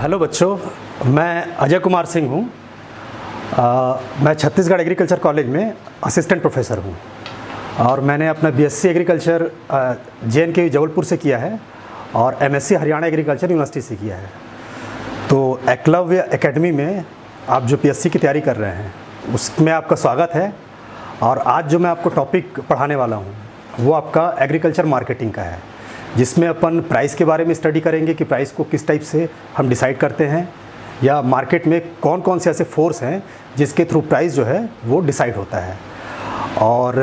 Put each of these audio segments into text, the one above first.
Hello बच्चों, मैं अजय कुमार सिंह हूँ। मैं छत्तीसगढ़ एग्रीकल्चर कॉलेज में असिस्टेंट प्रोफेसर हूँ और मैंने अपना बीएससी एग्रीकल्चर JNKU जबलपुर से किया है और MSc हरियाणा एग्रीकल्चर यूनिवर्सिटी से किया है। तो एकलव्य एकेडमी में आप जो PSC की तैयारी कर रहे हैं उसमें आपका स्वागत है। और आज जो मैं आपको टॉपिक पढ़ाने वाला हूँ वो आपका एग्रीकल्चर मार्केटिंग का है, जिसमें अपन प्राइस के बारे में स्टडी करेंगे कि प्राइस को किस टाइप से हम डिसाइड करते हैं या मार्केट में कौन कौन से ऐसे फोर्स हैं जिसके थ्रू प्राइस जो है वो डिसाइड होता है और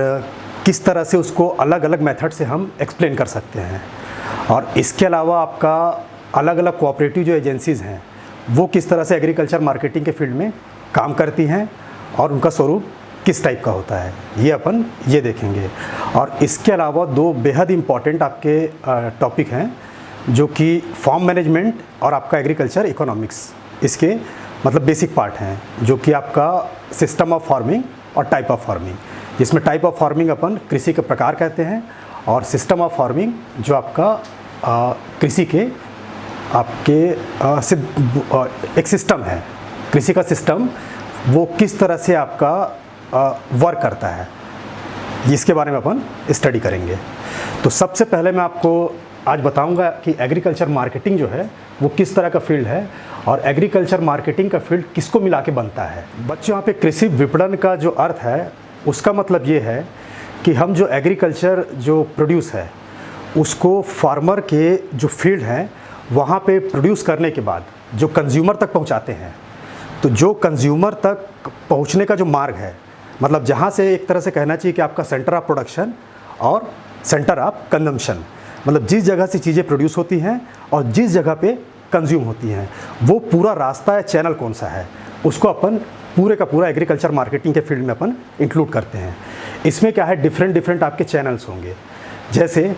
किस तरह से उसको अलग अलग मेथड से हम एक्सप्लेन कर सकते हैं। और इसके अलावा आपका अलग अलग कोऑपरेटिव जो एजेंसीज़ हैं वो किस तरह से एग्रीकल्चर मार्केटिंग के फील्ड में काम करती हैं और उनका स्वरूप किस टाइप का होता है, ये अपन ये देखेंगे। और इसके अलावा दो बेहद इम्पॉर्टेंट आपके टॉपिक हैं जो कि फार्म मैनेजमेंट और आपका एग्रीकल्चर इकोनॉमिक्स, इसके मतलब बेसिक पार्ट हैं, जो कि आपका सिस्टम ऑफ फार्मिंग और टाइप ऑफ फार्मिंग, जिसमें टाइप ऑफ फार्मिंग अपन कृषि के प्रकार कहते हैं और सिस्टम ऑफ फार्मिंग जो आपका कृषि के आपके एक सिस्टम है, कृषि का सिस्टम वो किस तरह से आपका वर्क करता है, इसके बारे में अपन स्टडी करेंगे। तो सबसे पहले मैं आपको आज बताऊंगा कि एग्रीकल्चर मार्केटिंग जो है वो किस तरह का फील्ड है और एग्रीकल्चर मार्केटिंग का फील्ड किसको मिला के बनता है। बच्चों, यहाँ पे कृषि विपणन का जो अर्थ है उसका मतलब ये है कि हम जो एग्रीकल्चर जो प्रोड्यूस है उसको फार्मर के जो फील्ड हैं वहाँ पे प्रोड्यूस करने के बाद जो कंज्यूमर तक पहुँचाते हैं। तो जो कंज्यूमर तक पहुँचने का जो मार्ग है, मतलब जहाँ से एक तरह से कहना चाहिए कि आपका सेंटर ऑफ प्रोडक्शन और सेंटर ऑफ कंजम्पशन, मतलब जिस जगह से चीज़ें प्रोड्यूस होती हैं और जिस जगह पे कंज्यूम होती हैं, वो पूरा रास्ता या चैनल कौन सा है, उसको अपन पूरे का पूरा एग्रीकल्चर मार्केटिंग के फील्ड में अपन इंक्लूड करते हैं। इसमें क्या है, डिफरेंट आपके चैनल्स होंगे। जैसे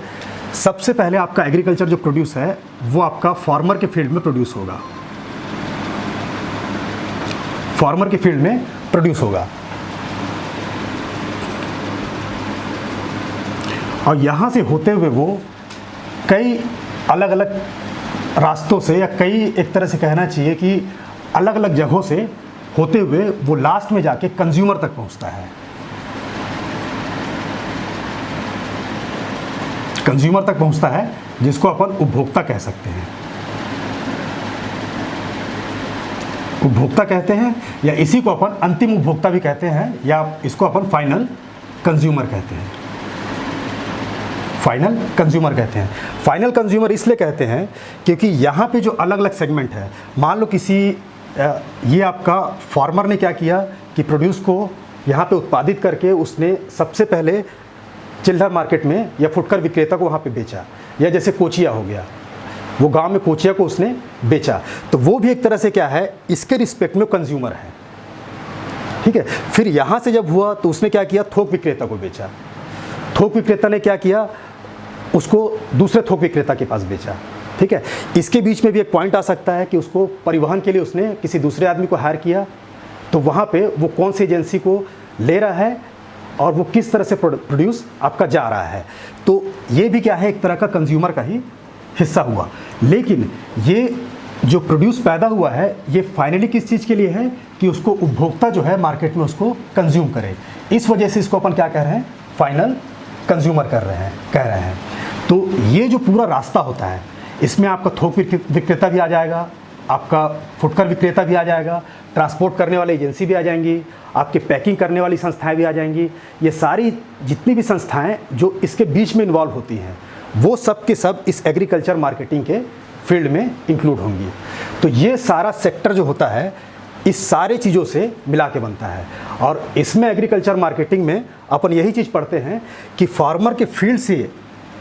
सबसे पहले आपका एग्रीकल्चर जो प्रोड्यूस है वो आपका फार्मर के फील्ड में प्रोड्यूस होगा, फार्मर के फील्ड में प्रोड्यूस होगा और यहाँ से होते हुए वो कई अलग अलग रास्तों से या कई एक तरह से कहना चाहिए कि अलग अलग जगहों से होते हुए वो लास्ट में जाके कंज्यूमर तक पहुँचता है। कंज्यूमर तक पहुँचता है जिसको अपन उपभोक्ता कह सकते हैं, उपभोक्ता कहते हैं या इसी को अपन अंतिम उपभोक्ता भी कहते हैं या इसको अपन फाइनल कंज्यूमर कहते हैं। फाइनल कंज्यूमर कहते हैं। फाइनल कंज्यूमर इसलिए कहते हैं क्योंकि यहाँ पे जो अलग अलग सेगमेंट है, मान लो किसी ये आपका फार्मर ने क्या किया कि प्रोड्यूस को यहाँ पे उत्पादित करके उसने सबसे पहले चिल्लर मार्केट में या फुटकर विक्रेता को वहाँ पे बेचा, या जैसे कोचिया हो गया, वो गांव में कोचिया को उसने बेचा, तो वो भी एक तरह से क्या है, इसके रिस्पेक्ट में कंज्यूमर है। ठीक है। फिर यहाँ से जब हुआ तो उसने क्या किया, थोक विक्रेता को बेचा, थोक विक्रेता ने क्या किया, उसको दूसरे थोक विक्रेता के पास बेचा। ठीक है। इसके बीच में भी एक पॉइंट आ सकता है कि उसको परिवहन के लिए उसने किसी दूसरे आदमी को हायर किया, तो वहाँ पे वो कौन सी एजेंसी को ले रहा है और वो किस तरह से प्रोड्यूस आपका जा रहा है। तो ये भी क्या है, एक तरह का कंज्यूमर का ही हिस्सा हुआ। लेकिन ये जो प्रोड्यूस पैदा हुआ है ये फाइनली किस चीज़ के लिए है कि उसको उपभोक्ता जो है मार्केट में उसको कंज्यूम करे। इस वजह से इसको अपन क्या कह रहे हैं, फाइनल कंज्यूमर कह रहे हैं। तो ये जो पूरा रास्ता होता है इसमें आपका थोक विक्रेता भी आ जाएगा, आपका फुटकर विक्रेता भी आ जाएगा, ट्रांसपोर्ट करने वाली एजेंसी भी आ जाएंगी, आपके पैकिंग करने वाली संस्थाएं भी आ जाएंगी। ये सारी जितनी भी संस्थाएं जो इसके बीच में इन्वॉल्व होती हैं वो सब के सब इस एग्रीकल्चर मार्केटिंग के फील्ड में इंक्लूड होंगी। तो ये सारा सेक्टर जो होता है इस सारे चीज़ों से मिला के बनता है। और इसमें एग्रीकल्चर मार्केटिंग में अपन यही चीज़ पढ़ते हैं कि फार्मर के फील्ड से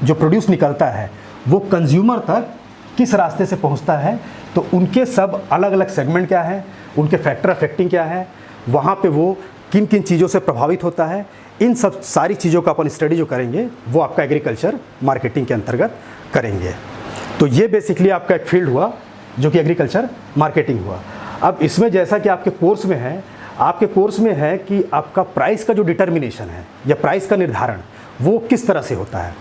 जो प्रोड्यूस निकलता है वो कंज्यूमर तक किस रास्ते से पहुंचता है, तो उनके सब अलग अलग सेगमेंट क्या है, उनके फैक्टर अफेक्टिंग क्या है, वहाँ पे वो किन किन चीज़ों से प्रभावित होता है, इन सब सारी चीज़ों का अपन स्टडी जो करेंगे वो आपका एग्रीकल्चर मार्केटिंग के अंतर्गत करेंगे। तो ये बेसिकली आपका एक फील्ड हुआ जो कि एग्रीकल्चर मार्केटिंग हुआ। अब इसमें जैसा कि आपके कोर्स में है, आपके कोर्स में है कि आपका प्राइस का जो डिटर्मिनेशन है या प्राइस का निर्धारण वो किस तरह से होता है,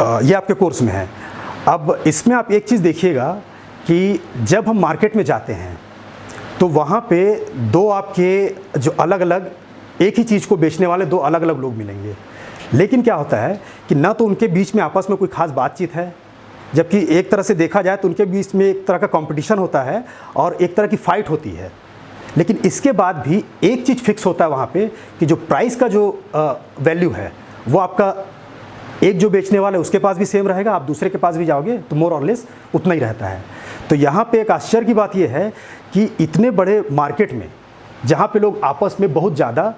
ये आपके कोर्स में है। अब इसमें आप एक चीज़ देखिएगा कि जब हम मार्केट में जाते हैं तो वहाँ पे दो आपके जो अलग अलग एक ही चीज़ को बेचने वाले दो अलग अलग लोग मिलेंगे, लेकिन क्या होता है कि ना तो उनके बीच में आपस में कोई ख़ास बातचीत है, जबकि एक तरह से देखा जाए तो उनके बीच में एक तरह का कंपटीशन होता है और एक तरह की फ़ाइट होती है। लेकिन इसके बाद भी एक चीज़ फिक्स होता है वहाँ पे कि जो प्राइस का जो वैल्यू है वो आपका एक जो बेचने वाला है उसके पास भी सेम रहेगा, आप दूसरे के पास भी जाओगे तो मोर और लेस उतना ही रहता है। तो यहाँ पे एक आश्चर्य की बात यह है कि इतने बड़े मार्केट में जहाँ पे लोग आपस में बहुत ज़्यादा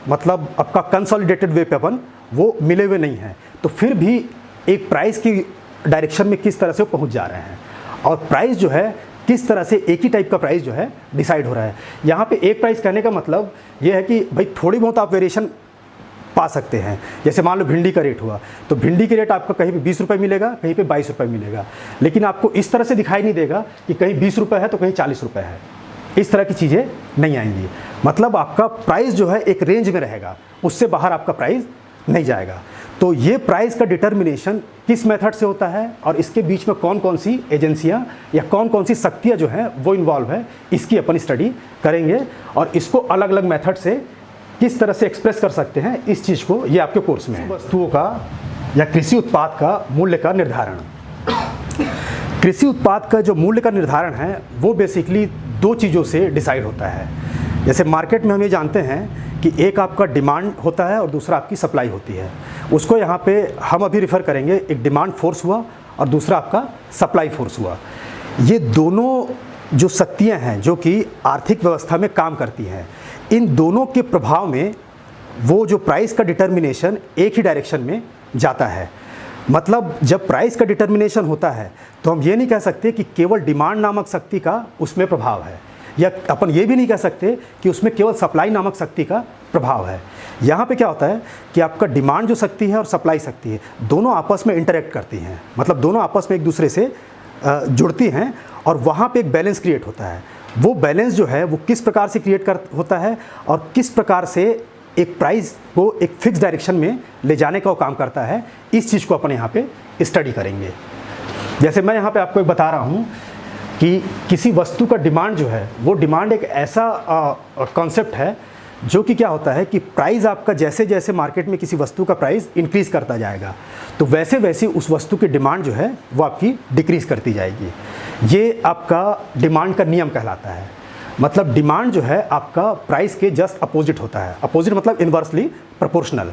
मतलब आपका कंसोलिडेटेड वे पे अपन वो मिले हुए नहीं हैं, तो फिर भी एक प्राइस की डायरेक्शन में किस तरह से वो पहुँच जा रहे हैं और प्राइस जो है किस तरह से एक ही टाइप का प्राइस जो है डिसाइड हो रहा है। यहाँ पे एक प्राइस कहने का मतलब ये है कि भाई थोड़ी बहुत आप वेरिएशन पा सकते हैं। जैसे मान लो भिंडी का रेट हुआ तो भिंडी की रेट आपको कहीं पे 20 रुपये मिलेगा, कहीं पे 22 रुपये मिलेगा, लेकिन आपको इस तरह से दिखाई नहीं देगा कि कहीं 20 रुपये है तो कहीं 40 रुपये है। इस तरह की चीज़ें नहीं आएंगी। मतलब आपका प्राइस जो है एक रेंज में रहेगा, उससे बाहर आपका प्राइस नहीं जाएगा। तो ये प्राइस का डिटर्मिनेशन किस मेथड से होता है और इसके बीच में कौन कौन सी एजेंसियां या कौन कौन सी शक्तियां जो हैं वो इन्वॉल्व है, इसकी अपन स्टडी करेंगे और इसको अलग अलग मेथड से किस तरह से एक्सप्रेस कर सकते हैं, इस चीज़ को ये आपके कोर्स में है। वस्तुओं का या कृषि उत्पाद का मूल्य का निर्धारण। कृषि उत्पाद का जो मूल्य का निर्धारण है वो बेसिकली दो चीज़ों से डिसाइड होता है। जैसे मार्केट में हम ये जानते हैं कि एक आपका डिमांड होता है और दूसरा आपकी सप्लाई होती है। उसको यहाँ पे हम अभी रिफ़र करेंगे, एक डिमांड फोर्स हुआ और दूसरा आपका सप्लाई फोर्स हुआ। ये दोनों जो शक्तियाँ हैं जो कि आर्थिक व्यवस्था में काम करती हैं, इन दोनों के प्रभाव में वो जो प्राइस का डिटर्मिनेशन एक ही डायरेक्शन में जाता है। मतलब जब प्राइस का डिटर्मिनेशन होता है तो हम ये नहीं कह सकते कि केवल डिमांड नामक शक्ति का उसमें प्रभाव है, या अपन ये भी नहीं कह सकते कि उसमें केवल सप्लाई नामक शक्ति का प्रभाव है। यहाँ पे क्या होता है कि आपका डिमांड जो शक्ति है और सप्लाई शक्ति है दोनों आपस में इंटरेक्ट करती हैं, मतलब दोनों आपस में एक दूसरे से जुड़ती हैं और वहाँ पे एक बैलेंस क्रिएट होता है। वो बैलेंस जो है वो किस प्रकार से क्रिएट होता है और किस प्रकार से एक प्राइस को एक फिक्स डायरेक्शन में ले जाने का वो काम करता है, इस चीज़ को अपन यहाँ पे स्टडी करेंगे। जैसे मैं यहाँ पे आपको एक बता रहा हूँ कि किसी वस्तु का डिमांड जो है वो डिमांड एक ऐसा कॉन्सेप्ट है जो कि क्या होता है कि प्राइस आपका जैसे जैसे मार्केट में किसी वस्तु का प्राइस इंक्रीज़ करता जाएगा तो वैसे वैसे उस वस्तु की डिमांड जो है वो आपकी डिक्रीज़ करती जाएगी। ये आपका डिमांड का नियम कहलाता है। मतलब डिमांड जो है आपका प्राइस के जस्ट अपोजिट होता है। अपोजिट मतलब इन्वर्सली प्रोपोर्शनल।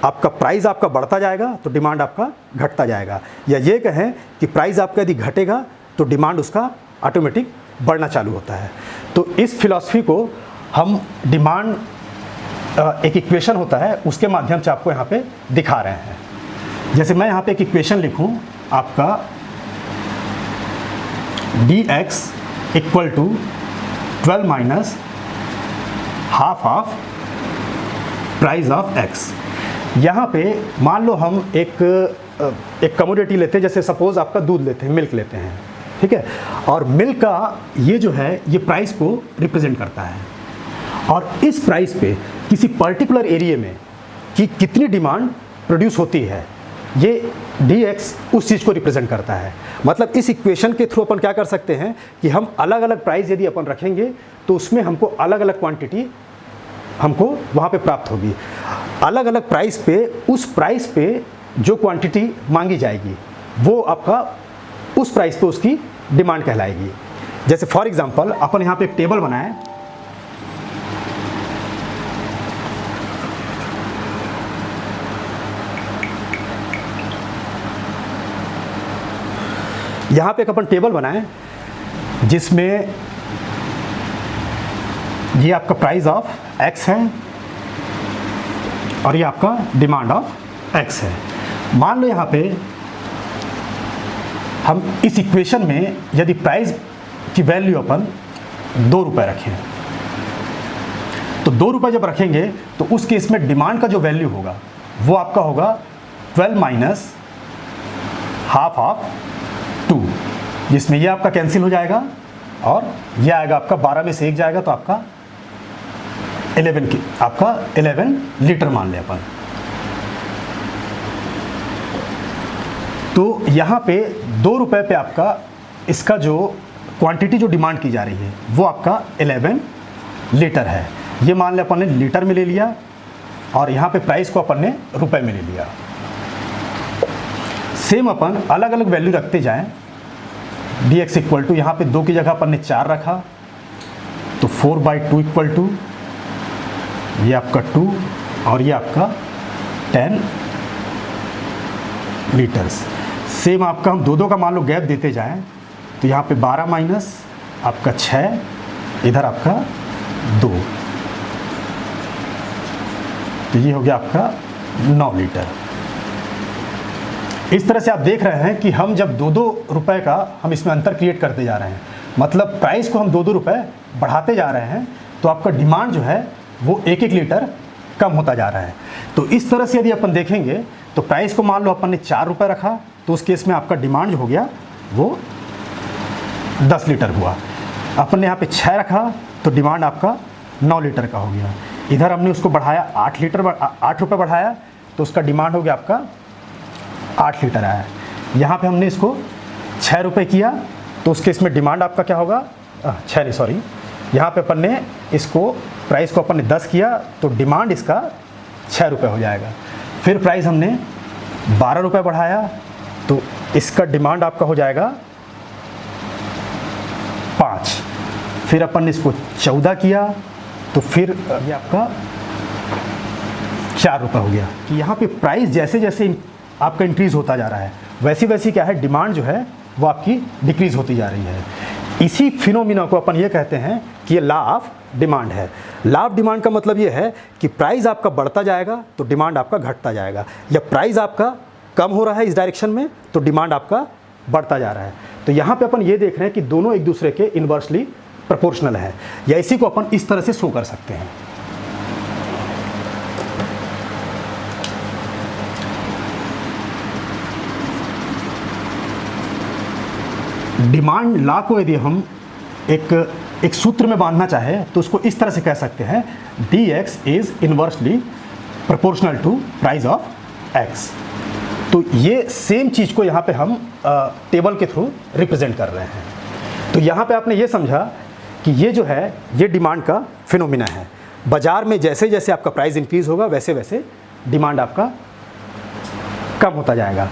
आपका प्राइस आपका बढ़ता जाएगा तो डिमांड आपका घटता जाएगा, या ये कहें कि प्राइस आपका यदि घटेगा तो डिमांड उसका ऑटोमेटिक बढ़ना चालू होता है। तो इस फिलॉसफी को हम डिमांड एक इक्वेशन होता है उसके माध्यम से आपको यहाँ पे दिखा रहे हैं। जैसे मैं यहाँ पे एक इक्वेशन लिखूँ आपका dx equal to 12 minus half of price of x। यहाँ पे मान लो हम एक कमोडिटी लेते हैं, जैसे सपोज आपका दूध लेते हैं, मिल्क लेते हैं, ठीक है, और मिल्क का ये जो है ये प्राइस को रिप्रेजेंट करता है और इस प्राइस पे किसी पर्टिकुलर एरिया में कि कितनी डिमांड प्रोड्यूस होती है ये dx उस चीज़ को रिप्रेजेंट करता है। मतलब इस इक्वेशन के थ्रू अपन क्या कर सकते हैं कि हम अलग अलग प्राइस यदि अपन रखेंगे तो उसमें हमको अलग अलग क्वांटिटी हमको वहाँ पे प्राप्त होगी। अलग अलग प्राइस पे उस प्राइस पे जो क्वांटिटी मांगी जाएगी वो आपका उस प्राइस पे उसकी डिमांड कहलाएगी। जैसे फॉर एग्जांपल अपन यहाँ पे एक टेबल बनाएं, यहाँ पे एक अपन टेबल बनाएं जिसमें ये आपका प्राइस ऑफ x है और ये आपका डिमांड ऑफ x है। मान लो यहाँ पे हम इस इक्वेशन में यदि प्राइस की वैल्यू अपन 2 रुपये रखें तो 2 रुपये जब रखेंगे तो उस केस में डिमांड का जो वैल्यू होगा वो आपका होगा 12 माइनस हाफ ऑफ 2, जिसमें ये आपका कैंसिल हो जाएगा और ये आएगा आपका 12 में से 1 जाएगा तो आपका 11 लीटर मान लें अपन। तो यहाँ पे 2 रुपये पे आपका इसका जो क्वांटिटी जो डिमांड की जा रही है वो आपका 11 लीटर है। ये मान लिया अपन ने लीटर में ले लिया और यहाँ पे प्राइस को अपन ने रुपए में ले लिया। सेम अपन अलग अलग वैल्यू रखते जाएं। dx इक्वल टू यहाँ पे 2 की जगह अपन ने 4 रखा तो 4/2 इक्वल टू ये आपका 2 और ये आपका 10 लीटर्स। सेम आपका हम 2 का मान लो गैप देते जाएं तो यहाँ पे 12 माइनस आपका 6, इधर आपका 2, तो ये हो गया आपका 9 लीटर। इस तरह से आप देख रहे हैं कि हम जब 2-2 रुपए का हम इसमें अंतर क्रिएट करते जा रहे हैं, मतलब प्राइस को हम 2-2 रुपए बढ़ाते जा रहे हैं, तो आपका डिमांड जो है वो 1-1 लीटर कम होता जा रहा है। तो इस तरह से यदि अपन देखेंगे तो प्राइस को मान लो अपन ने 4 रुपये रखा तो उस केस में आपका डिमांड जो हो गया वो 10 लीटर हुआ। अपन ने यहाँ पे 6 रखा तो डिमांड आपका 9 लीटर का हो गया। इधर हमने उसको बढ़ाया 8 रुपये बढ़ाया तो उसका डिमांड हो गया आपका 8 लीटर आया। यहाँ पे हमने इसको 6 रुपये किया तो उस केस में डिमांड आपका क्या होगा, 6 नहीं सॉरी, यहाँ पे अपन ने इसको प्राइस को अपन ने 10 किया तो डिमांड इसका 6 रुपये हो जाएगा। फिर प्राइस हमने 12 रुपये बढ़ाया तो इसका डिमांड आपका हो जाएगा 5। फिर अपन ने इसको 14 किया तो फिर ये आपका 4 रुपये हो गया। कि यहाँ पे प्राइस जैसे जैसे आपका इंक्रीज़ होता जा रहा है वैसी वैसी क्या है डिमांड जो है वो आपकी डिक्रीज़ होती जा रही है। इसी फिनोमिना को अपन ये कहते हैं कि ये लॉ ऑफ डिमांड है। लॉ ऑफ डिमांड का मतलब ये है कि प्राइस आपका बढ़ता जाएगा तो डिमांड आपका घटता जाएगा, या प्राइस आपका कम हो रहा है इस डायरेक्शन में तो डिमांड आपका बढ़ता जा रहा है। तो यहाँ पे अपन ये देख रहे हैं कि दोनों एक दूसरे के इन्वर्सली प्रोपोर्शनल है, या इसी को अपन इस तरह से शो कर सकते हैं। डिमांड लॉ को यदि हम एक सूत्र में बांधना चाहे तो उसको इस तरह से कह सकते हैं, dx is inversely proportional to price of x। तो ये सेम चीज़ को यहाँ पे हम टेबल के थ्रू रिप्रेजेंट कर रहे हैं। तो यहाँ पे आपने ये समझा कि ये जो है ये डिमांड का फिनोमिना है। बाज़ार में जैसे जैसे आपका प्राइस इंक्रीज़ होगा वैसे वैसे डिमांड आपका कम होता जाएगा।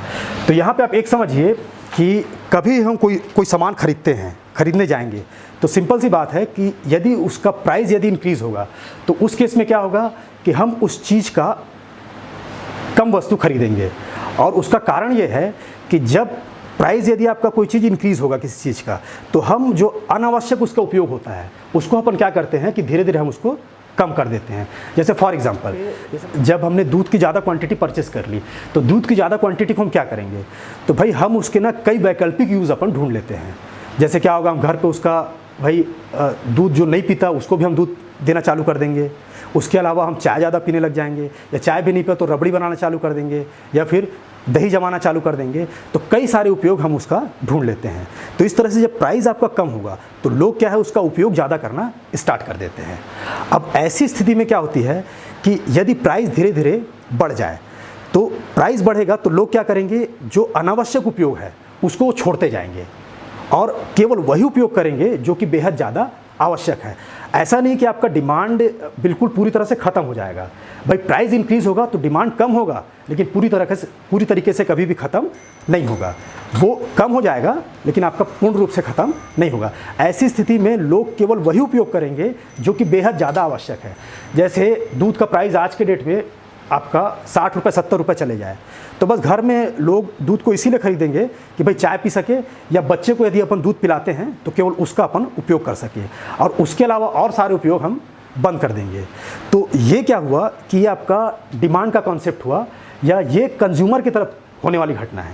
तो यहाँ पे आप एक समझिए कि कभी हम कोई सामान खरीदने जाएंगे तो सिंपल सी बात है कि यदि उसका प्राइस यदि इंक्रीज़ होगा तो उस केस में क्या होगा कि हम उस चीज़ का कम वस्तु खरीदेंगे। और उसका कारण ये है कि जब प्राइस यदि आपका कोई चीज़ इंक्रीज़ होगा किसी चीज़ का तो हम जो अनावश्यक उसका उपयोग होता है उसको अपन क्या करते हैं कि धीरे धीरे हम उसको कम कर देते हैं। जैसे फॉर एग्जांपल जब हमने दूध की ज़्यादा क्वांटिटी परचेस कर ली तो दूध की ज़्यादा क्वांटिटी को हम क्या करेंगे, तो भाई हम उसके ना कई वैकल्पिक यूज़ अपन ढूंढ लेते हैं। जैसे क्या होगा, हम घर पे उसका भाई दूध जो नहीं पीता उसको भी हम दूध देना चालू कर देंगे। उसके अलावा हम चाय ज़्यादा पीने लग जाएंगे, या चाय भी नहीं पिया तो रबड़ी बनाना चालू कर देंगे, या फिर दही जमाना चालू कर देंगे। तो कई सारे उपयोग हम उसका ढूंढ लेते हैं। तो इस तरह से जब प्राइस आपका कम होगा तो लोग क्या है उसका उपयोग ज़्यादा करना स्टार्ट कर देते हैं। अब ऐसी स्थिति में क्या होती है कि यदि प्राइस धीरे धीरे बढ़ जाए तो प्राइस बढ़ेगा तो लोग क्या करेंगे, जो अनावश्यक उपयोग है उसको छोड़ते जाएंगे और केवल वही उपयोग करेंगे जो कि बेहद ज़्यादा आवश्यक है। ऐसा नहीं कि आपका डिमांड बिल्कुल पूरी तरह से ख़त्म हो जाएगा। भाई प्राइस इंक्रीज़ होगा तो डिमांड कम होगा, लेकिन पूरी तरीके से कभी भी ख़त्म नहीं होगा। वो कम हो जाएगा लेकिन आपका पूर्ण रूप से ख़त्म नहीं होगा। ऐसी स्थिति में लोग केवल वही उपयोग करेंगे जो कि बेहद ज़्यादा आवश्यक है। जैसे दूध का प्राइस आज के डेट में आपका 60 रुपये 70 रुपये चले जाए तो बस घर में लोग दूध को इसीलिए खरीदेंगे कि भाई चाय पी सके, या बच्चे को यदि अपन दूध पिलाते हैं तो केवल उसका अपन उपयोग कर सके, और उसके अलावा और सारे उपयोग हम बंद कर देंगे। तो ये क्या हुआ कि ये आपका डिमांड का कॉन्सेप्ट हुआ, या ये कंज्यूमर की तरफ होने वाली घटना है।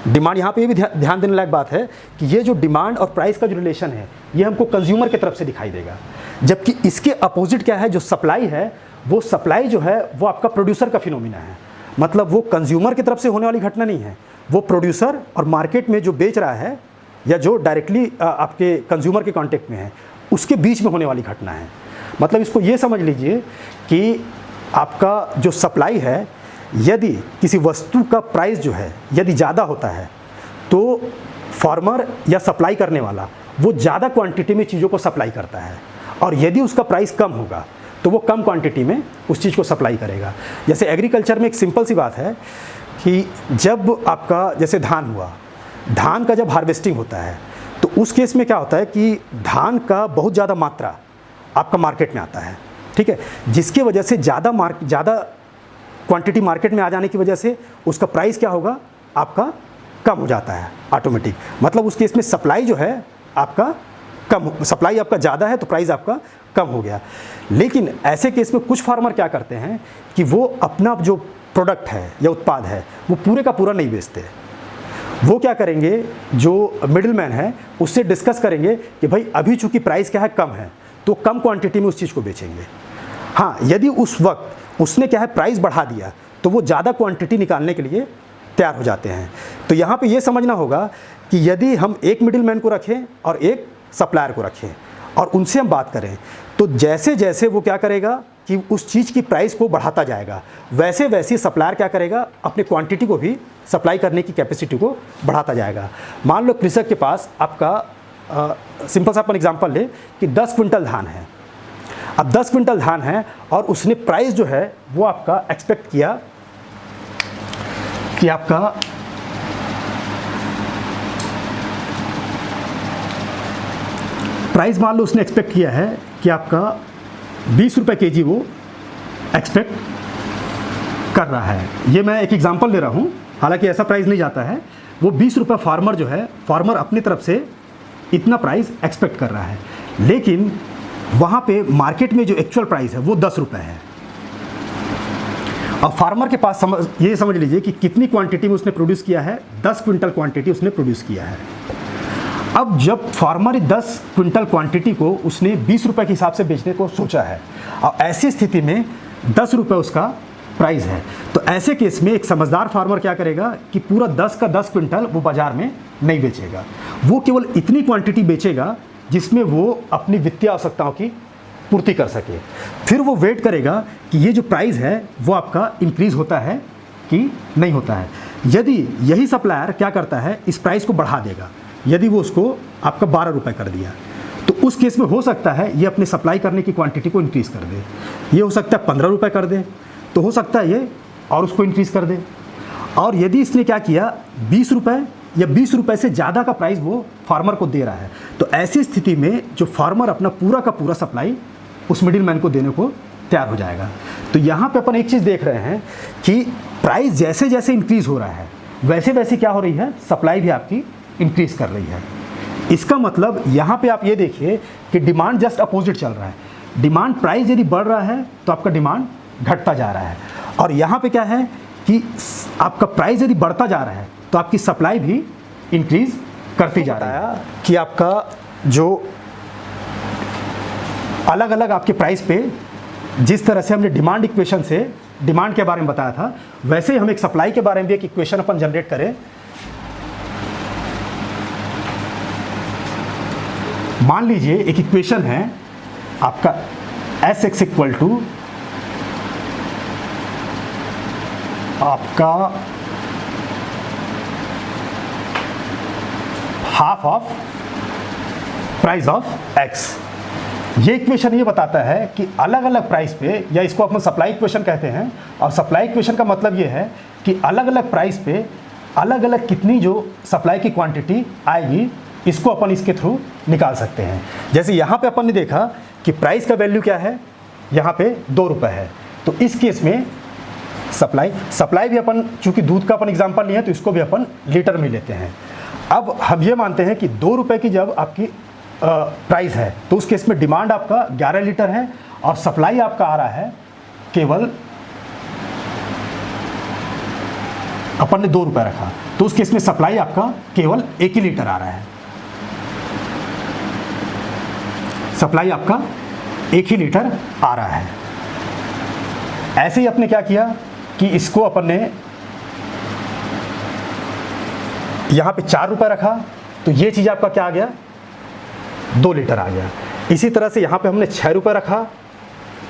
डिमांड यहाँ पे ये भी ध्यान देने लायक बात है कि ये जो डिमांड और प्राइस का जो रिलेशन है ये हमको कंज्यूमर की तरफ से दिखाई देगा, जबकि इसके अपोजिट क्या है, जो सप्लाई है वो सप्लाई जो है वो आपका प्रोड्यूसर का फिनोमिना है। मतलब वो कंज्यूमर की तरफ से होने वाली घटना नहीं है, वो प्रोड्यूसर और मार्केट में जो बेच रहा है या जो डायरेक्टली आपके कंज्यूमर के कांटेक्ट में है उसके बीच में होने वाली घटना है। मतलब इसको ये समझ लीजिए कि आपका जो सप्लाई है, यदि किसी वस्तु का प्राइस जो है यदि ज़्यादा होता है तो फार्मर या सप्लाई करने वाला वो ज़्यादा क्वांटिटी में चीज़ों को सप्लाई करता है, और यदि उसका प्राइस कम होगा तो वो कम क्वांटिटी में उस चीज़ को सप्लाई करेगा। जैसे एग्रीकल्चर में एक सिंपल सी बात है कि जब आपका जैसे धान हुआ, धान का जब हार्वेस्टिंग होता है तो उस केस में क्या होता है कि धान का बहुत ज़्यादा मात्रा आपका मार्केट में आता है, ठीक है, जिसकी वजह से ज़्यादा क्वांटिटी मार्केट में आ जाने की वजह से उसका प्राइस क्या होगा, आपका कम हो जाता है ऑटोमेटिक। मतलब उस केस में सप्लाई जो है आपका कम, सप्लाई आपका ज़्यादा है तो प्राइस आपका कम हो गया। लेकिन ऐसे केस में कुछ फार्मर क्या करते हैं कि वो अपना जो प्रोडक्ट है या उत्पाद है वो पूरे का पूरा नहीं बेचते। वो क्या करेंगे, जो मिडिलमैन है उससे डिस्कस करेंगे कि भाई अभी चूंकि प्राइस क्या है कम है तो कम क्वांटिटी में उस चीज़ को बेचेंगे। हाँ, यदि उस वक्त उसने क्या है प्राइस बढ़ा दिया तो वो ज़्यादा क्वांटिटी निकालने के लिए तैयार हो जाते हैं। तो यहाँ पे ये समझना होगा कि यदि हम एक मिडिलमैन को रखें और एक सप्लायर को रखें और उनसे हम बात करें तो जैसे जैसे वो क्या करेगा कि उस चीज़ की प्राइस को बढ़ाता जाएगा, वैसे वैसे सप्लायर क्या करेगा, अपनी क्वांटिटी को भी सप्लाई करने की कैपेसिटी को बढ़ाता जाएगा। मान लो कृषक के पास आपका सिंपल सा अपन एग्जांपल ले कि 10 क्विंटल धान है। अब 10 क्विंटल धान है और उसने प्राइस जो है वो आपका एक्सपेक्ट किया कि आपका प्राइस मान लो उसने एक्सपेक्ट किया है कि आपका 20 रुपये केजी वो एक्सपेक्ट कर रहा है। ये मैं एक एग्जांपल ले रहा हूँ, हालांकि ऐसा प्राइस नहीं जाता है। वो 20 रुपये फार्मर जो है, फार्मर अपनी तरफ से इतना प्राइस एक्सपेक्ट कर रहा है, लेकिन वहाँ पे मार्केट में जो एक्चुअल प्राइस है वो 10 रुपये है। अब फार्मर के पास ये समझ लीजिए कि कितनी क्वांटिटी में उसने प्रोड्यूस किया है, 10 क्विंटल क्वांटिटी उसने प्रोड्यूस किया है। अब जब फार्मर 10 क्विंटल क्वांटिटी को उसने 20 रुपये के हिसाब से बेचने को सोचा है और ऐसी स्थिति में 10 रुपये उसका प्राइस है, तो ऐसे केस में एक समझदार फार्मर क्या करेगा कि पूरा 10 का 10 क्विंटल वो बाज़ार में नहीं बेचेगा। वो केवल इतनी क्वांटिटी बेचेगा जिसमें वो अपनी वित्तीय आवश्यकताओं की पूर्ति कर सके। फिर वो वेट करेगा कि ये जो प्राइस है वो आपका इंक्रीज़ होता है कि नहीं होता है। यदि यही सप्लायर क्या करता है, इस प्राइस को बढ़ा देगा, यदि वो उसको आपका 12 रुपये कर दिया तो उस केस में हो सकता है ये अपने सप्लाई करने की क्वांटिटी को इंक्रीज़ कर दे। ये हो सकता है 15 रुपये कर दे, तो हो सकता है ये और उसको इंक्रीज़ कर दे। और यदि इसने क्या किया 20 रुपये या 20 रुपये से ज़्यादा का प्राइस वो फार्मर को दे रहा है, तो ऐसी स्थिति में जो फार्मर अपना पूरा का पूरा सप्लाई उस मिडिलमैन को देने को तैयार हो जाएगा। तो यहाँ पे अपन एक चीज़ देख रहे हैं कि प्राइस जैसे जैसे इंक्रीज़ हो रहा है वैसे वैसे क्या हो रही है, सप्लाई भी आपकी इंक्रीज़ कर रही है। इसका मतलब यहाँ पे आप ये देखिए कि डिमांड जस्ट अपोजिट चल रहा है। डिमांड, प्राइस यदि बढ़ रहा है तो आपका डिमांड घटता जा रहा है, और यहाँ पे क्या है कि आपका प्राइस यदि बढ़ता जा रहा है तो आपकी सप्लाई भी इंक्रीज़ करती जा रही है। कि आपका जो अलग अलग आपके प्राइस पे जिस तरह से हमने डिमांड इक्वेशन से डिमांड के बारे में बताया था, वैसे ही हम एक सप्लाई के बारे में भी एक इक्वेशन अपन जनरेट करें। मान लीजिए एक इक्वेशन है आपका Sx इक्वल टू आपका half of price of x। ये इक्वेशन ये बताता है कि अलग अलग प्राइस पे, या इसको अपन सप्लाई इक्वेशन कहते हैं, और सप्लाई इक्वेशन का मतलब ये है कि अलग अलग प्राइस पे अलग अलग कितनी जो सप्लाई की क्वांटिटी आएगी, इसको अपन इसके थ्रू निकाल सकते हैं। जैसे यहाँ पे अपन ने देखा कि प्राइस का वैल्यू क्या है, यहाँ पे 2 रुपये है, तो इस केस में सप्लाई भी अपन, चूँकि दूध का अपन एग्जांपल नहीं है तो इसको भी अपन लीटर में लेते हैं। अब हम ये मानते हैं कि 2 रुपये की जब आपकी प्राइस है तो उस केस में डिमांड आपका 11 लीटर है और सप्लाई आपका आ रहा है केवल, अपन ने 2 रुपये रखा तो उस केस में सप्लाई आपका केवल 1 ही लीटर आ रहा है। सप्लाई आपका 1 ही लीटर आ रहा है। ऐसे ही आपने क्या किया कि इसको अपन ने यहाँ पे 4 रुपये रखा तो ये चीज़ आपका क्या आ गया, 2 लीटर आ गया। इसी तरह से यहाँ पे हमने 6 रुपये रखा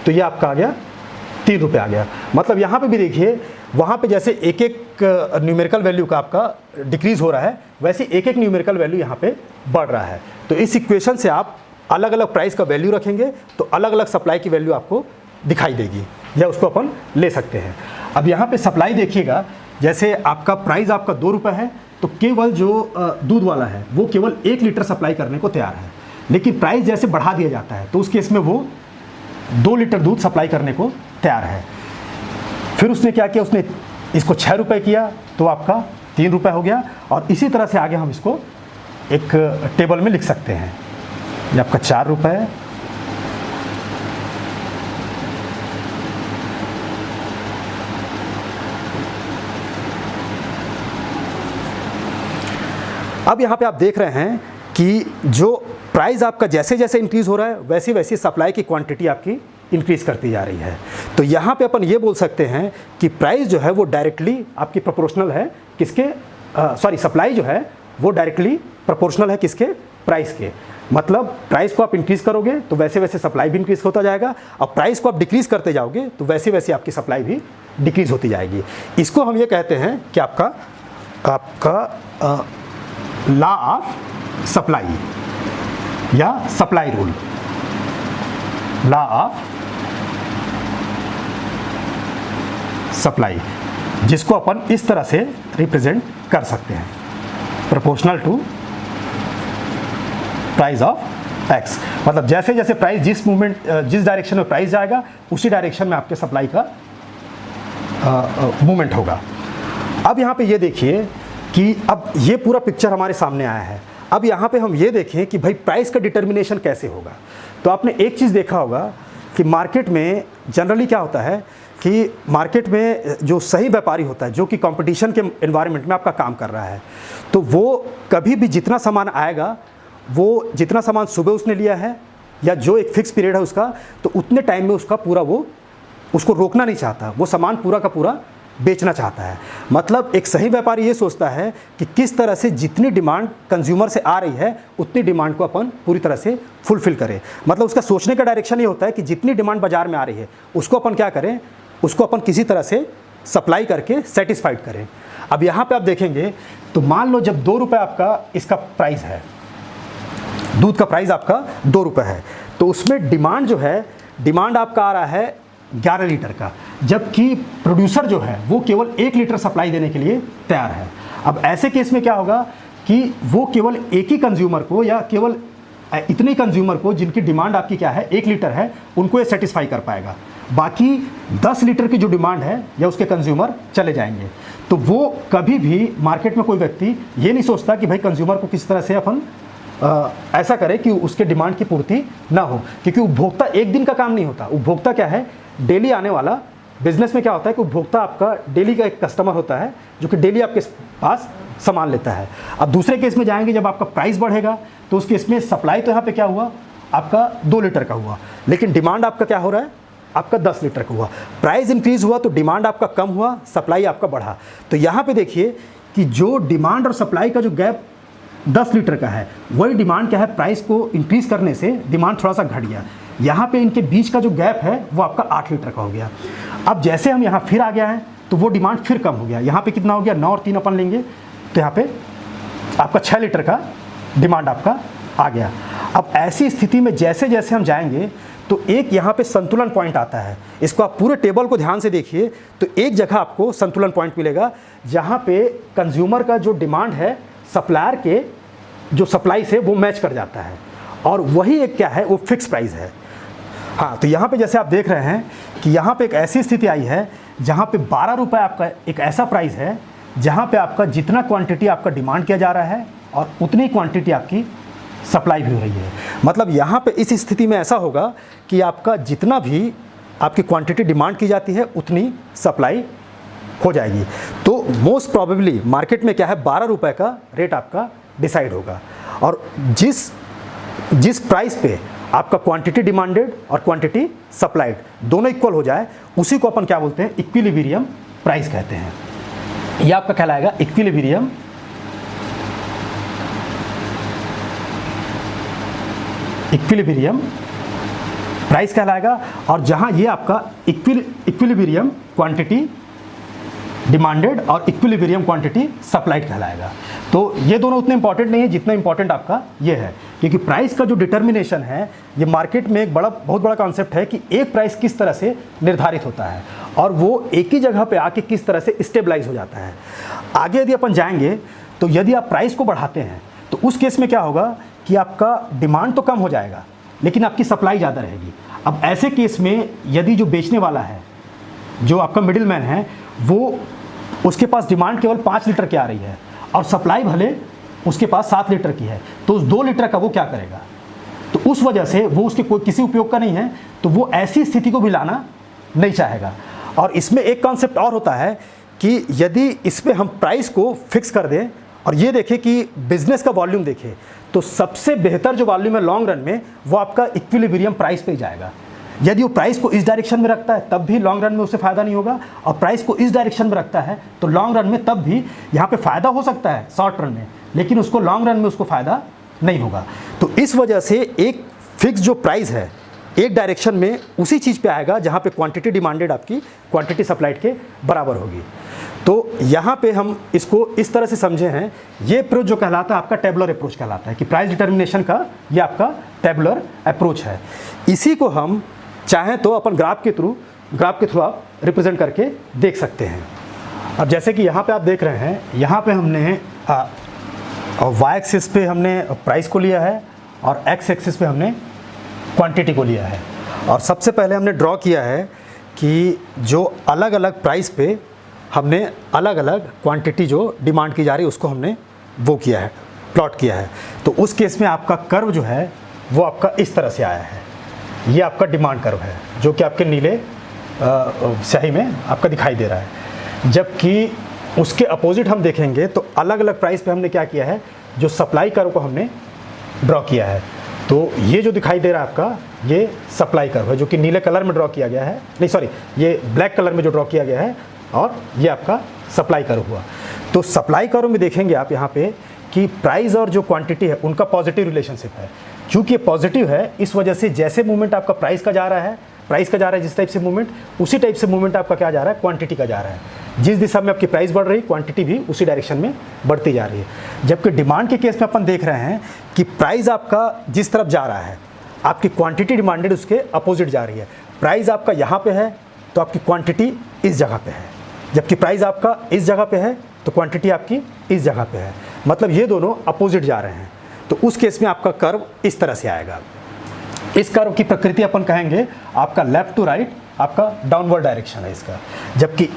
तो ये आपका आ गया 3 रुपये आ गया। मतलब यहाँ पे भी देखिए वहाँ पे जैसे एक एक न्यूमेरिकल वैल्यू का आपका डिक्रीज़ हो रहा है, वैसे एक एक न्यूमेरिकल वैल्यू यहाँ पे बढ़ रहा है। तो इस इक्वेशन से आप अलग अलग प्राइस का वैल्यू रखेंगे तो अलग अलग सप्लाई की वैल्यू आपको दिखाई देगी, या उसको अपन ले सकते हैं। अब यहाँ पे सप्लाई देखिएगा, जैसे आपका प्राइस आपका 2 रुपये है, तो केवल जो दूध वाला है वो केवल 1 लीटर सप्लाई करने को तैयार है, लेकिन प्राइस जैसे बढ़ा दिया जाता है तो उस केस में वो 2 लीटर दूध सप्लाई करने को तैयार है। फिर उसने क्या किया, उसने इसको 6 रुपये किया तो आपका 3 रुपये हो गया, और इसी तरह से आगे हम इसको एक टेबल में लिख सकते हैं। ये आपका 4 रुपये, अब यहाँ पे आप देख रहे हैं कि जो प्राइस आपका जैसे जैसे इंक्रीज़ हो रहा है वैसे वैसे सप्लाई की क्वांटिटी आपकी इंक्रीज़ करती जा रही है। तो यहाँ पे अपन ये बोल सकते हैं कि प्राइस जो है वो डायरेक्टली आपकी प्रोपोर्शनल है किसके, सप्लाई जो है वो डायरेक्टली प्रोपोर्शनल है किसके, प्राइस के। मतलब प्राइस को आप इंक्रीज़ करोगे तो वैसे वैसे सप्लाई भी इंक्रीज़ होता जाएगा, और प्राइस को आप डिक्रीज़ करते जाओगे तो वैसे वैसे आपकी सप्लाई भी डिक्रीज़ होती जाएगी। इसको हम ये कहते हैं कि आपका लॉ ऑफ सप्लाई या supply rule, law of supply, जिसको अपन इस तरह से रिप्रेजेंट कर सकते हैं, proportional to price of x. मतलब जैसे जैसे प्राइस जिस डायरेक्शन में प्राइस जाएगा उसी डायरेक्शन में आपके सप्लाई का मूवमेंट होगा। अब यहाँ पे ये देखिए कि अब ये पूरा पिक्चर हमारे सामने आया है। अब यहाँ पे हम ये देखें कि भाई प्राइस का डिटर्मिनेशन कैसे होगा। तो आपने एक चीज़ देखा होगा कि मार्केट में जनरली क्या होता है कि मार्केट में जो सही व्यापारी होता है, जो कि कंपटीशन के एनवायरनमेंट में आपका काम कर रहा है, तो वो कभी भी जितना सामान आएगा, वो जितना सामान सुबह उसने लिया है या जो एक फिक्स पीरियड है उसका, तो उतने टाइम में उसका पूरा वो उसको रोकना नहीं चाहता, वो सामान पूरा का पूरा बेचना चाहता है। मतलब एक सही व्यापारी ये सोचता है कि किस तरह से जितनी डिमांड कंज्यूमर से आ रही है उतनी डिमांड को अपन पूरी तरह से फुलफिल करें। मतलब उसका सोचने का डायरेक्शन ये होता है कि जितनी डिमांड बाजार में आ रही है उसको अपन क्या करें, उसको अपन किसी तरह से सप्लाई करके सेटिस्फाइड करें। अब यहाँ पे आप देखेंगे तो मान लो जब 2 रुपये आपका इसका प्राइस है, दूध का प्राइस आपका 2 रुपये है, तो उसमें डिमांड जो है, डिमांड आपका आ रहा है 11 लीटर का, जबकि प्रोड्यूसर जो है वो केवल 1 लीटर सप्लाई देने के लिए तैयार है। अब ऐसे केस में क्या होगा कि वो केवल एक ही कंज्यूमर को या केवल इतने कंज्यूमर को जिनकी डिमांड आपकी क्या है 1 लीटर है, उनको ये सेटिस्फाई कर पाएगा। बाकी 10 लीटर की जो डिमांड है या उसके कंज्यूमर चले जाएंगे। तो वो कभी भी मार्केट में कोई व्यक्ति ये नहीं सोचता कि भाई कंज्यूमर को किस तरह से अपन ऐसा करे कि उसके डिमांड की पूर्ति ना हो, क्योंकि उपभोक्ता एक दिन का काम नहीं होता। उपभोक्ता क्या है, डेली आने वाला। बिजनेस में क्या होता है कि उपभोक्ता आपका डेली का एक कस्टमर होता है जो कि डेली आपके पास सामान लेता है। अब दूसरे केस में जाएंगे, जब आपका प्राइस बढ़ेगा तो उस केस में सप्लाई तो यहाँ पे क्या हुआ, आपका 2 लीटर का हुआ, लेकिन डिमांड आपका क्या हो रहा है, आपका 10 लीटर का हुआ। प्राइस इंक्रीज हुआ तो डिमांड आपका कम हुआ, सप्लाई आपका बढ़ा। तो यहाँ पे देखिए कि जो डिमांड और सप्लाई का जो गैप 10 लीटर का है, वही डिमांड क्या है, प्राइस को इंक्रीज़ करने से डिमांड थोड़ा सा घट गया। यहाँ पे इनके बीच का जो गैप है वो आपका 8 लीटर का हो गया। अब जैसे हम यहाँ फिर आ गया है तो वो डिमांड फिर कम हो गया। यहाँ पे कितना हो गया, 9 और 3 अपन लेंगे तो यहाँ पे आपका 6 लीटर का डिमांड आपका आ गया। अब ऐसी स्थिति में जैसे जैसे हम जाएंगे तो एक यहाँ पे संतुलन पॉइंट आता है। इसको आप पूरे टेबल को ध्यान से देखिए तो एक जगह आपको संतुलन पॉइंट मिलेगा जहाँ पे कंज्यूमर का जो डिमांड है सप्लायर के जो सप्लाई से वो मैच कर जाता है, और वही एक क्या है, वो फिक्स प्राइस है। हाँ, तो यहाँ पे जैसे आप देख रहे हैं कि यहाँ पे एक ऐसी स्थिति आई है जहाँ पे 12 रुपये आपका एक ऐसा प्राइस है जहाँ पे आपका जितना क्वांटिटी आपका डिमांड किया जा रहा है और उतनी क्वांटिटी आपकी सप्लाई भी हो रही है। मतलब यहाँ पे इस स्थिति में ऐसा होगा कि आपका जितना भी आपकी क्वांटिटी डिमांड की जाती है उतनी सप्लाई हो जाएगी। तो मोस्ट प्रोबेबली मार्केट में क्या है, 12 रुपये का रेट आपका डिसाइड होगा, और जिस प्राइस पे आपका क्वांटिटी डिमांडेड और क्वांटिटी सप्लाइड दोनों इक्वल हो जाए उसी को अपन क्या बोलते हैं, इक्विलिब्रियम प्राइस कहते हैं। यह आपका कहलाएगा इक्विलिब्रियम प्राइस कहलाएगा। और जहां ये आपका इक्विलिब्रियम क्वांटिटी डिमांडेड और इक्विलिब्रियम क्वांटिटी सप्लाइड कहलाएगा। तो ये दोनों उतने इंपॉर्टेंट नहीं है जितना इंपॉर्टेंट आपका ये है, क्योंकि प्राइस का जो डिटर्मिनेशन है ये मार्केट में एक बहुत बड़ा कॉन्सेप्ट है कि एक प्राइस किस तरह से निर्धारित होता है और वो एक ही जगह पे आके किस तरह से स्टेबलाइज हो जाता है। आगे यदि अपन जाएंगे तो यदि आप प्राइस को बढ़ाते हैं तो उस केस में क्या होगा कि आपका डिमांड तो कम हो जाएगा लेकिन आपकी सप्लाई ज़्यादा रहेगी। अब ऐसे केस में यदि जो बेचने वाला है, जो आपका मिडिल मैन है, वो उसके पास डिमांड केवल 5 लीटर की आ रही है और सप्लाई भले उसके पास 7 लीटर की है, तो उस 2 लीटर का वो क्या करेगा? तो उस वजह से वो उसके कोई किसी उपयोग का नहीं है, तो वो ऐसी स्थिति को भी लाना नहीं चाहेगा। और इसमें एक कॉन्सेप्ट और होता है कि यदि इस पर हम प्राइस को फिक्स कर दें और ये देखें कि बिजनेस का वॉल्यूम देखें, तो सबसे बेहतर जो वॉल्यूम है लॉन्ग रन में वो आपका इक्विलिब्रियम प्राइस पे ही जाएगा। यदि वो प्राइस को इस डायरेक्शन में रखता है तब भी लॉन्ग रन में उसे फ़ायदा नहीं होगा, और प्राइस को इस डायरेक्शन में रखता है तो लॉन्ग रन में तब भी यहाँ पे फ़ायदा हो सकता है शॉर्ट रन में, लेकिन उसको लॉन्ग रन में उसको फ़ायदा नहीं होगा। तो इस वजह से एक फिक्स जो प्राइस है एक डायरेक्शन में उसी चीज़ पे आएगा जहाँ पे क्वांटिटी डिमांडेड आपकी क्वांटिटी सप्लाइड के बराबर होगी। तो यहाँ पे हम इसको इस तरह से समझे हैं, ये अप्रोच जो कहलाता है आपका टेबुलर अप्रोच कहलाता है कि प्राइस डिटर्मिनेशन का ये आपका टेबुलर अप्रोच है। इसी को हम चाहें तो अपन ग्राफ के थ्रू आप रिप्रेजेंट करके देख सकते हैं। अब जैसे कि यहाँ पे आप देख रहे हैं, यहाँ पे हमने वाई एक्सिस पे हमने प्राइस को लिया है और एक्स एक्सिस पे हमने क्वांटिटी को लिया है। और सबसे पहले हमने ड्रॉ किया है कि जो अलग अलग प्राइस पे हमने अलग अलग क्वांटिटी जो डिमांड की जा रही है उसको हमने वो किया है, प्लॉट किया है। तो उस केस में आपका कर्व जो है वो आपका इस तरह से आया है। ये आपका डिमांड कर्व है जो कि आपके नीले स्याही में आपका दिखाई दे रहा है। जबकि उसके अपोजिट हम देखेंगे तो अलग अलग प्राइस पे हमने क्या किया है, जो सप्लाई कर्व को हमने ड्रॉ किया है। तो ये जो दिखाई दे रहा है आपका ये सप्लाई कर्व है जो कि नीले कलर में ड्रॉ किया गया है, नहीं सॉरी ये ब्लैक कलर में जो ड्रॉ किया गया है, और ये आपका सप्लाई कर्व हुआ। तो सप्लाई कर्व में देखेंगे आप यहाँ पे कि प्राइस और जो क्वांटिटी है उनका पॉजिटिव रिलेशनशिप है। चूँकि ये पॉजिटिव है इस वजह से जैसे मूवमेंट आपका प्राइस का जा रहा है जिस टाइप से मूवमेंट, उसी टाइप से मूवमेंट आपका क्या जा रहा है, क्वांटिटी का जा रहा है। जिस दिशा में आपकी प्राइस बढ़ रही है क्वांटिटी भी उसी डायरेक्शन में बढ़ती जा रही है। जबकि डिमांड के केस में अपन देख रहे हैं कि प्राइस आपका जिस तरफ जा रहा है आपकी क्वांटिटी डिमांडेड उसके अपोजिट जा रही है। प्राइस आपका यहाँ पे है तो आपकी क्वांटिटी इस जगह पे है, जबकि प्राइस आपका इस जगह पे है तो क्वांटिटी आपकी इस जगह पे है। मतलब ये दोनों अपोजिट जा रहे हैं। तो उस केस में आपका कर्व इस तरह से आएगा। इस कर्व की प्रकृति अपन कहेंगे आपका लेफ्ट टू राइट, आपका डाउनवर्ड डायरेक्शन है इसका। जबकि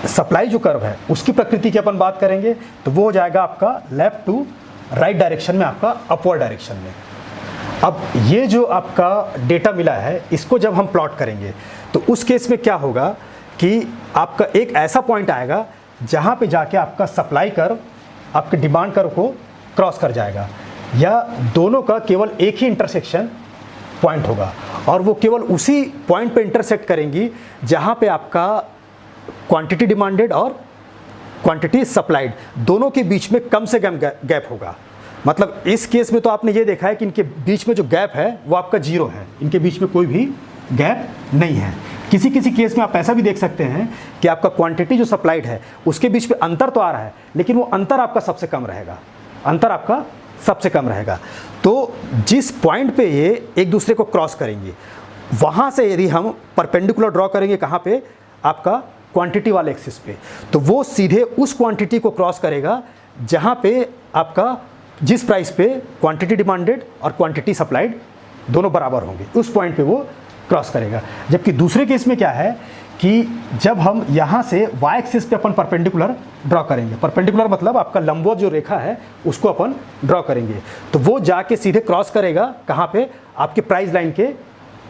सप्लाई जो कर्व है उसकी प्रकृति की अपन बात करेंगे तो वो हो जाएगा आपका लेफ्ट टू राइट डायरेक्शन में, आपका अपवर्ड डायरेक्शन में। अब ये जो आपका डेटा मिला है इसको जब हम प्लॉट करेंगे तो उस केस में क्या होगा कि आपका एक ऐसा पॉइंट आएगा जहाँ पे जाके आपका सप्लाई कर्व आपके डिमांड कर्व को क्रॉस कर जाएगा, या दोनों का केवल एक ही इंटरसेक्शन पॉइंट होगा और वो केवल उसी पॉइंट पे इंटरसेक्ट करेंगी जहाँ पे आपका क्वांटिटी डिमांडेड और क्वांटिटी सप्लाइड दोनों के बीच में कम से कम गैप होगा। मतलब इस केस में तो आपने ये देखा है कि इनके बीच में जो गैप है वो आपका जीरो है, इनके बीच में कोई भी गैप नहीं है। किसी किसी केस में आप ऐसा भी देख सकते हैं कि आपका क्वांटिटी जो सप्लाइड है उसके बीच में अंतर तो आ रहा है लेकिन वो अंतर आपका सबसे कम रहेगा, अंतर आपका सबसे कम रहेगा। तो जिस पॉइंट पे ये एक दूसरे को क्रॉस करेंगे वहाँ से यदि हम परपेंडिकुलर ड्रॉ करेंगे कहाँ पे, आपका क्वांटिटी वाले एक्सिस पे, तो वो सीधे उस क्वांटिटी को क्रॉस करेगा जहाँ पे आपका जिस प्राइस पे क्वांटिटी डिमांडेड और क्वांटिटी सप्लाइड दोनों बराबर होंगे, उस पॉइंट पे वो क्रॉस करेगा। जबकि दूसरे केस में क्या है कि जब हम यहाँ से वाई एक्सिस पे अपन परपेंडिकुलर ड्रॉ करेंगे, परपेंडिकुलर मतलब आपका लंबवत जो रेखा है उसको अपन ड्रॉ करेंगे, तो वो जाके सीधे क्रॉस करेगा कहाँ पे, आपके प्राइस लाइन के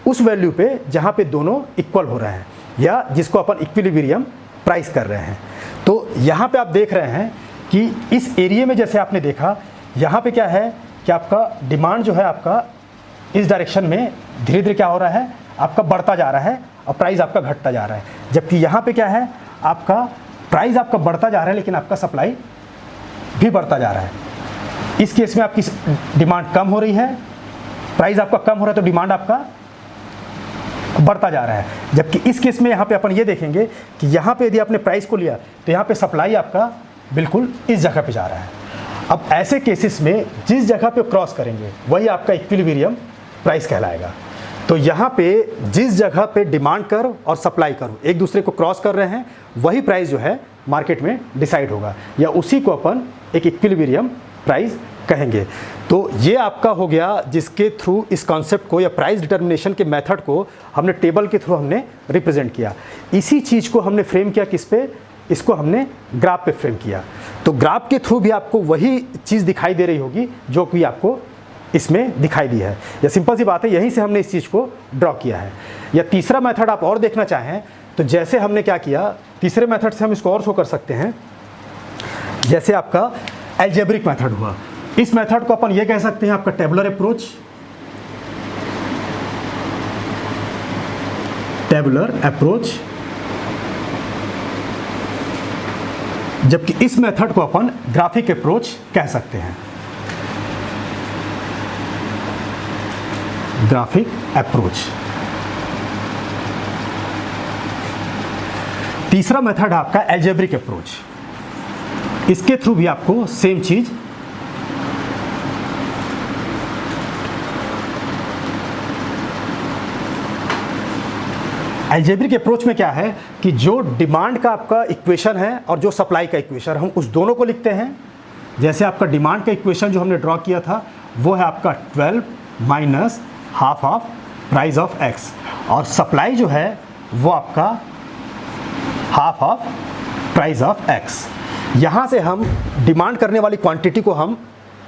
उस वैल्यू पे जहाँ पे दोनों इक्वल हो रहे हैं या जिसको अपन इक्विलिब्रियम प्राइस कर रहे हैं। तो यहाँ पे आप देख रहे हैं कि इस एरिया में जैसे आपने देखा यहाँ पे क्या है कि आपका डिमांड जो है आपका इस डायरेक्शन में धीरे धीरे क्या हो रहा है, आपका बढ़ता जा रहा है और प्राइस आपका घटता जा रहा है। जबकि यहाँ पे क्या है, आपका प्राइस आपका बढ़ता जा रहा है लेकिन आपका सप्लाई भी बढ़ता जा रहा है। इस केस में आपकी डिमांड कम हो रही है, प्राइस आपका कम हो रहा है तो डिमांड आपका बढ़ता जा रहा है। जबकि इस केस में यहाँ पे अपन ये देखेंगे कि यहाँ पे यदि आपने प्राइस को लिया तो यहाँ पे सप्लाई आपका बिल्कुल इस जगह पे जा रहा है। अब ऐसे केसेस में जिस जगह पे क्रॉस करेंगे वही आपका इक्विलिब्रियम प्राइस कहलाएगा। तो यहाँ पे जिस जगह पे डिमांड कर्व और सप्लाई कर्व एक दूसरे को क्रॉस कर रहे हैं वही प्राइस जो है मार्केट में डिसाइड होगा, या उसी को अपन एक इक्विलिब्रियम प्राइस कहेंगे। तो ये आपका हो गया जिसके थ्रू इस कॉन्सेप्ट को या प्राइस डिटर्मिनेशन के मेथड को हमने टेबल के थ्रू हमने रिप्रेजेंट किया। इसी चीज़ को हमने फ्रेम किया किस पे, इसको हमने ग्राफ पे फ्रेम किया। तो ग्राफ के थ्रू भी आपको वही चीज़ दिखाई दे रही होगी जो कि आपको इसमें दिखाई दी है। या सिंपल सी बात है, यहीं से हमने इस चीज़ को ड्रॉ किया है। या तीसरा मेथड आप और देखना चाहें तो जैसे हमने क्या किया, तीसरे मेथड से हम इसको और शो कर सकते हैं। जैसे आपका एल्जेब्रिक मेथड हुआ, इस मेथड को अपन ये कह सकते हैं आपका टेबुलर अप्रोच। टेबुलर अप्रोच, जबकि इस मेथड को अपन ग्राफिक अप्रोच कह सकते हैं। Graphic approach. तीसरा मेथड आपका एल्जेब्रिक अप्रोच, इसके थ्रू भी आपको सेम चीज एल्जेब्रिक अप्रोच में क्या है कि जो डिमांड का आपका इक्वेशन है और जो सप्लाई का इक्वेशन, हम उस दोनों को लिखते हैं। जैसे आपका डिमांड का इक्वेशन जो हमने ड्रॉ किया था वो है आपका 12 minus half of price of x, और सप्लाई जो है वो आपका half of price of x. यहाँ से हम डिमांड करने वाली क्वांटिटी को हम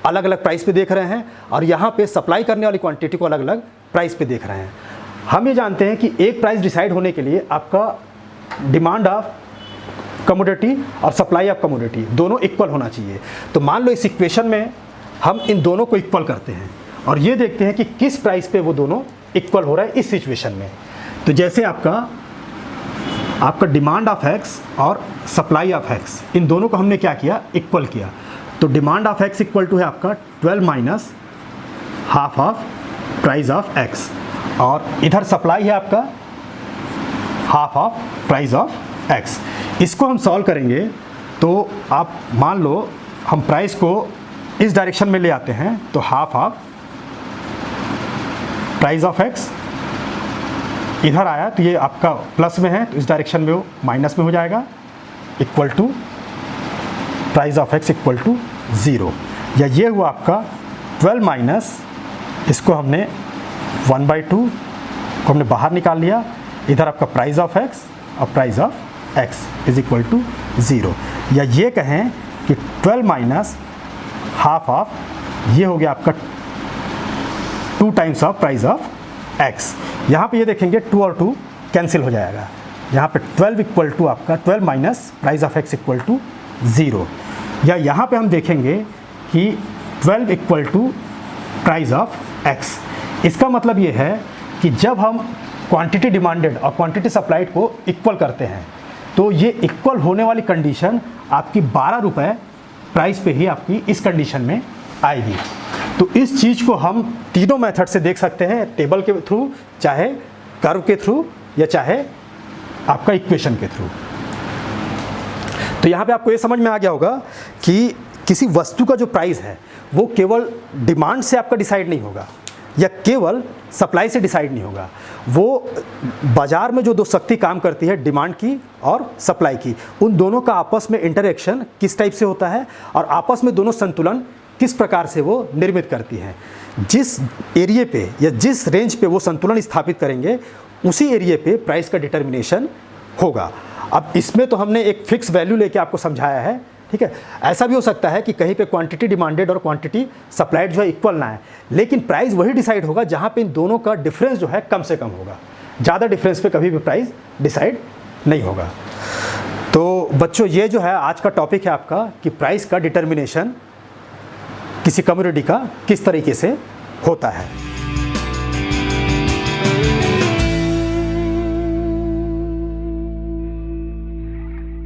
अलग अलग प्राइस पे देख रहे हैं और यहाँ पे सप्लाई करने वाली क्वांटिटी को अलग अलग प्राइस पे देख रहे हैं। हम ये जानते हैं कि एक प्राइस डिसाइड होने के लिए आपका डिमांड ऑफ कमोडिटी और सप्लाई ऑफ कमोडिटी दोनों इक्वल होना चाहिए। तो मान लो इस इक्वेशन में हम इन दोनों को इक्वल करते हैं और ये देखते हैं कि किस प्राइस पे वो दोनों इक्वल हो रहा है इस सिचुएशन में। तो जैसे आपका डिमांड ऑफ एक्स और सप्लाई ऑफ एक्स, इन दोनों को हमने क्या किया, इक्वल किया। तो demand of x equal to है आपका 12 minus half of price of x, और इधर सप्लाई है आपका half of price of x. इसको हम सॉल्व करेंगे तो आप मान लो हम प्राइस को इस डायरेक्शन में ले आते हैं, तो half of price of x इधर आया तो ये आपका प्लस में है, तो इस डायरेक्शन में वो माइनस में हो जाएगा, equal to price of x equal to 0। या ये हुआ आपका 12 माइनस, इसको हमने 1/2 को हमने बाहर निकाल लिया, इधर आपका प्राइस ऑफ एक्स और price of x is equal to 0। या ये कहें कि 12 माइनस हाफ ऑफ, ये हो गया आपका 2 times of price of x. यहाँ पे ये देखेंगे 2 और 2 कैंसिल हो जाएगा, यहाँ पे 12 इक्वल टू आपका 12 minus price of x equal to 0। या यहाँ पे हम देखेंगे कि 12 equal to price of x. इसका मतलब ये है कि जब हम क्वांटिटी डिमांडेड और क्वांटिटी सप्लाइड को इक्वल करते हैं तो ये इक्वल होने वाली कंडीशन आपकी 12 रुपये प्राइस पे ही आपकी इस कंडीशन में आएगी। तो इस चीज़ को हम तीनों मेथड से देख सकते हैं, टेबल के थ्रू, चाहे कर्व के थ्रू, या चाहे आपका इक्वेशन के थ्रू। तो यहाँ पे आपको ये समझ में आ गया होगा कि किसी वस्तु का जो प्राइस है वो केवल डिमांड से आपका डिसाइड नहीं होगा या केवल सप्लाई से डिसाइड नहीं होगा। वो बाज़ार में जो दो शक्ति काम करती है, डिमांड की और सप्लाई की, उन दोनों का आपस में इंटरेक्शन किस टाइप से होता है और आपस में दोनों संतुलन किस प्रकार से वो निर्मित करती हैं। जिस एरिया पे या जिस रेंज पे वो संतुलन स्थापित करेंगे उसी एरिया पे प्राइस का डिटर्मिनेशन होगा। अब इसमें तो हमने एक फिक्स वैल्यू लेके आपको समझाया है, ठीक है। ऐसा भी हो सकता है कि कहीं पे क्वांटिटी डिमांडेड और क्वांटिटी सप्लाइड जो है इक्वल ना है, लेकिन प्राइस वही डिसाइड होगा जहाँ पे इन दोनों का डिफरेंस जो है कम से कम होगा। ज़्यादा डिफरेंस पे कभी भी प्राइस डिसाइड नहीं होगा। तो बच्चों, ये जो है आज का टॉपिक है आपका कि प्राइस का डिटर्मिनेशन किसी कमोडिटी का किस तरीके से होता है।